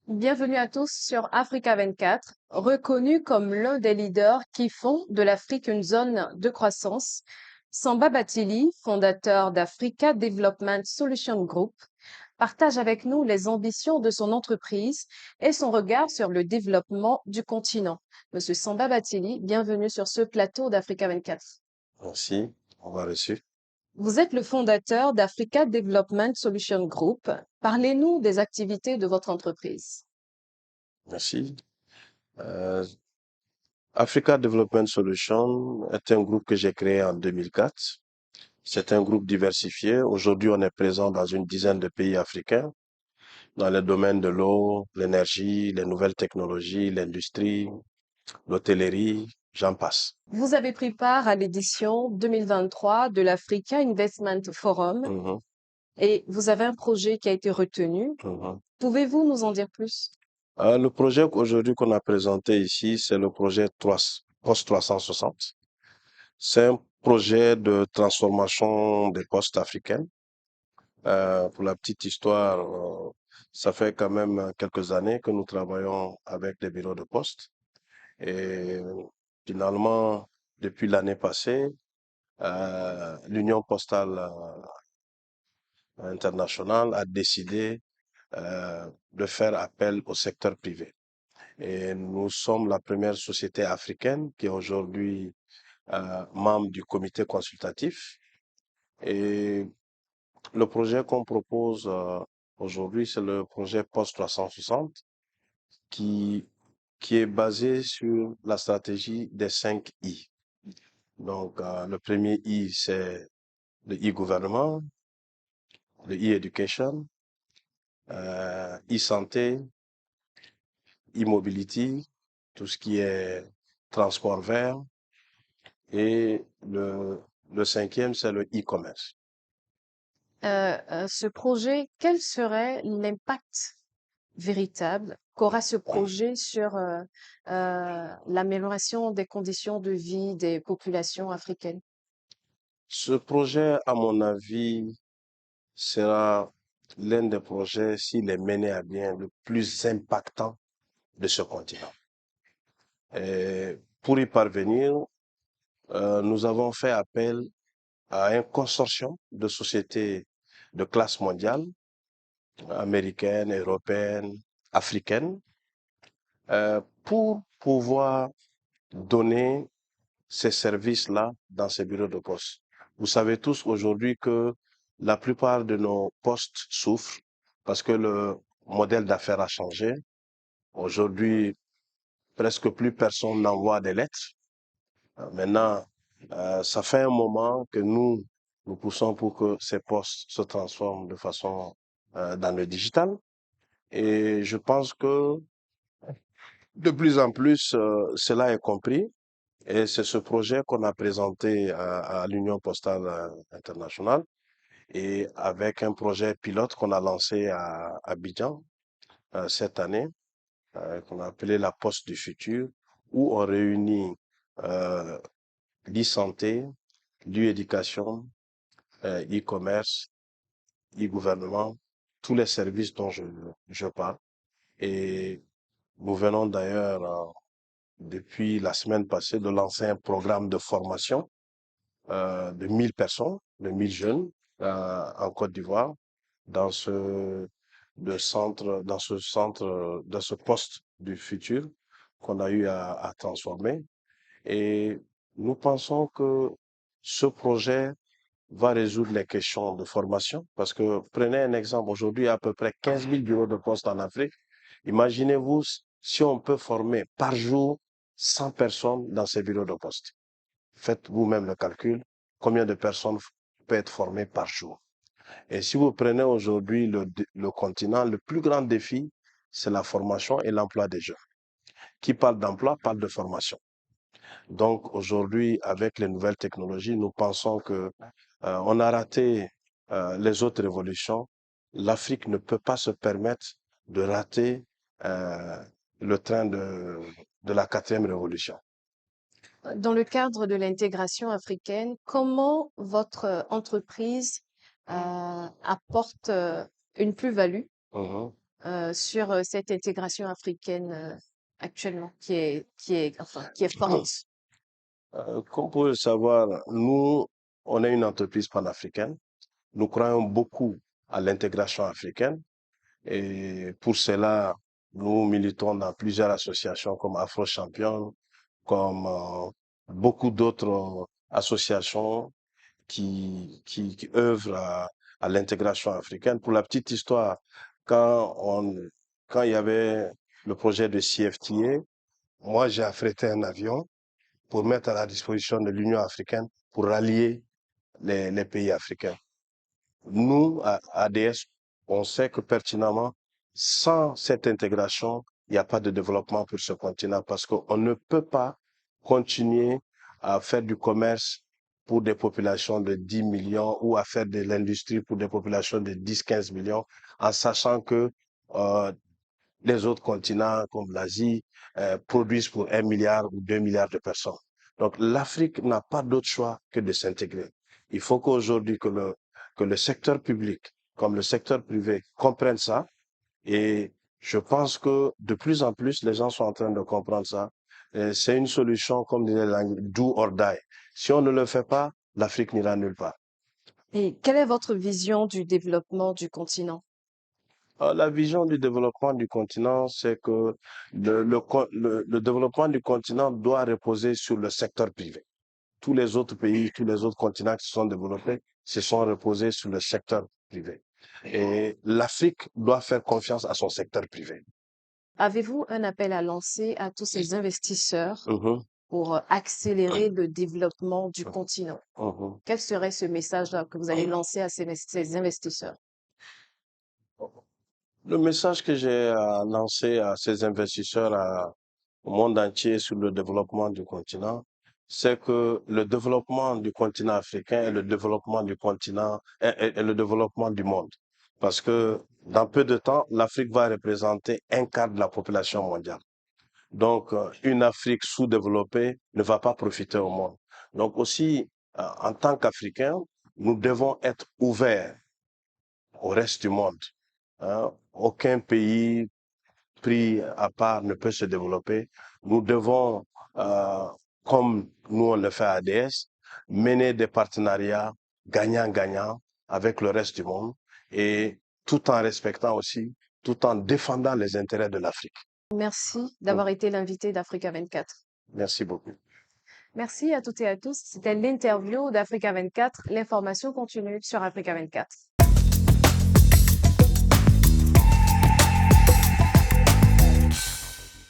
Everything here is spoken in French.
Bienvenue à tous sur Africa 24, reconnu comme l'un des leaders qui font de l'Afrique une zone de croissance. Samba Batili, fondateur d'Africa Development Solution Group, partage avec nous les ambitions de son entreprise et son regard sur le développement du continent. Monsieur Samba Batili, bienvenue sur ce plateau d'Africa 24. Merci, on va reçu. Vous êtes le fondateur d'Africa Development Solution Group. Parlez-nous des activités de votre entreprise. Merci. Euh, Africa Development Solutions est un groupe que j'ai créé en 2004. C'est un groupe diversifié. Aujourd'hui, on est présent dans une dizaine de pays africains, dans les domaines de l'eau, l'énergie, les nouvelles technologies, l'industrie, l'hôtellerie, j'en passe. Vous avez pris part à l'édition 2023 de l'Africa Investment Forum Mhm, et vous avez un projet qui a été retenu. mhm. Pouvez-vous nous en dire plus? Le projet aujourd'hui qu'on a présenté ici, c'est le projet 3, Post 360. C'est un projet de transformation des postes africains. Pour la petite histoire, ça fait quand même quelques années que nous travaillons avec des bureaux de poste. Et finalement, depuis l'année passée, l'Union postale internationale a décidé de faire appel au secteur privé. Et nous sommes la première société africaine qui est aujourd'hui membre du comité consultatif. Et le projet qu'on propose aujourd'hui, c'est le projet Post 360 qui, qui est basé sur la stratégie des 5 I. Donc, le premier I, c'est le e-gouvernement, le e-education, e-santé, e-mobility, tout ce qui est transport vert. Et le cinquième, c'est le e-commerce. Ce projet, quel serait l'impact véritable qu'aura ce projet sur l'amélioration des conditions de vie des populations africaines? Ce projet, à mon avis, sera l'un des projets, s'il est mené à bien, le plus impactant de ce continent. Et pour y parvenir, nous avons fait appel à un consortium de sociétés de classe mondiale, américaines, européennes, africaines, pour pouvoir donner ces services-là dans ces bureaux de poste. Vous savez tous aujourd'hui que la plupart de nos postes souffrent parce que le modèle d'affaires a changé. Aujourd'hui, presque plus personne n'envoie des lettres. Maintenant, ça fait un moment que nous poussons pour que ces postes se transforment de façon dans le digital. Et je pense que de plus en plus, cela est compris. Et c'est ce projet qu'on a présenté à l'Union postale internationale et avec un projet pilote qu'on a lancé à Abidjan cette année, qu'on a appelé la Poste du futur, où on réunit euh, l'e-santé, l'e-éducation, e-commerce, e-gouvernement, tous les services dont je parle. Et nous venons d'ailleurs, depuis la semaine passée, de lancer un programme de formation de 1000 personnes, de 1000 jeunes en Côte d'Ivoire dans dans ce poste du futur qu'on a eu à transformer. Et nous pensons que ce projet va résoudre les questions de formation parce que prenez un exemple, aujourd'hui, il y a à peu près 15 000 bureaux de poste en Afrique. Imaginez-vous si on peut former par jour 100 personnes dans ces bureaux de poste. Faites vous-même le calcul, combien de personnes peuvent être formées par jour. Et si vous prenez aujourd'hui le continent, le plus grand défi, c'est la formation et l'emploi des jeunes. Qui parle d'emploi parle de formation. Donc aujourd'hui, avec les nouvelles technologies, nous pensons que on a raté les autres révolutions. L'Afrique ne peut pas se permettre de rater euh, le train de la quatrième révolution. Dans le cadre de l'intégration africaine, comment votre entreprise apporte une plus-value Mhm. sur cette intégration africaine actuellement qui est forte. Comme vous pouvez le savoir, nous, on est une entreprise panafricaine. Nous croyons beaucoup à l'intégration africaine et pour cela, nous militons dans plusieurs associations comme Afro Champion, comme beaucoup d'autres associations qui œuvrent à l'intégration africaine. Pour la petite histoire, quand on, quand il y avait le projet de CFTA, moi j'ai affrété un avion pour mettre à la disposition de l'Union africaine pour rallier les pays africains. Nous, à ADS, on sait que pertinemment, sans cette intégration, il n'y a pas de développement pour ce continent parce qu'on ne peut pas continuer à faire du commerce pour des populations de 10 millions ou à faire de l'industrie pour des populations de 10, 15 millions en sachant que euh, les autres continents comme l'Asie produisent pour 1 milliard ou 2 milliards de personnes. Donc l'Afrique n'a pas d'autre choix que de s'intégrer. Il faut qu'aujourd'hui que le secteur public comme le secteur privé comprennent ça et je pense que de plus en plus les gens sont en train de comprendre ça. C'est une solution comme disait l'anglais, do or die. Si on ne le fait pas, l'Afrique n'ira nulle part. Et quelle est votre vision du développement du continent? La vision du développement du continent, c'est que le développement du continent doit reposer sur le secteur privé. Tous les autres pays, tous les autres continents qui se sont développés se sont reposés sur le secteur privé. Et l'Afrique doit faire confiance à son secteur privé. Avez-vous un appel à lancer à tous ces investisseurs Mhm, pour accélérer le développement du mhm, continent? mhm. Quel serait ce message-là que vous allez lancer à ces investisseurs? Le message que j'ai à lancer à ces investisseurs au monde entier sur le développement du continent, c'est que le développement du continent africain est le développement du continent est le développement du monde. Parce que dans peu de temps, l'Afrique va représenter un quart de la population mondiale. Donc, une Afrique sous-développée ne va pas profiter au monde. Donc aussi, en tant qu'Africains, nous devons être ouverts au reste du monde. Hein. Aucun pays pris à part ne peut se développer. Nous devons, euh, comme nous on le fait à ADS, mener des partenariats gagnant-gagnant avec le reste du monde et tout en respectant aussi, tout en défendant les intérêts de l'Afrique. Merci Mm. d'avoir été l'invité d'Africa 24. Merci beaucoup. Merci à toutes et à tous. C'était l'interview d'Africa 24. L'information continue sur Africa 24.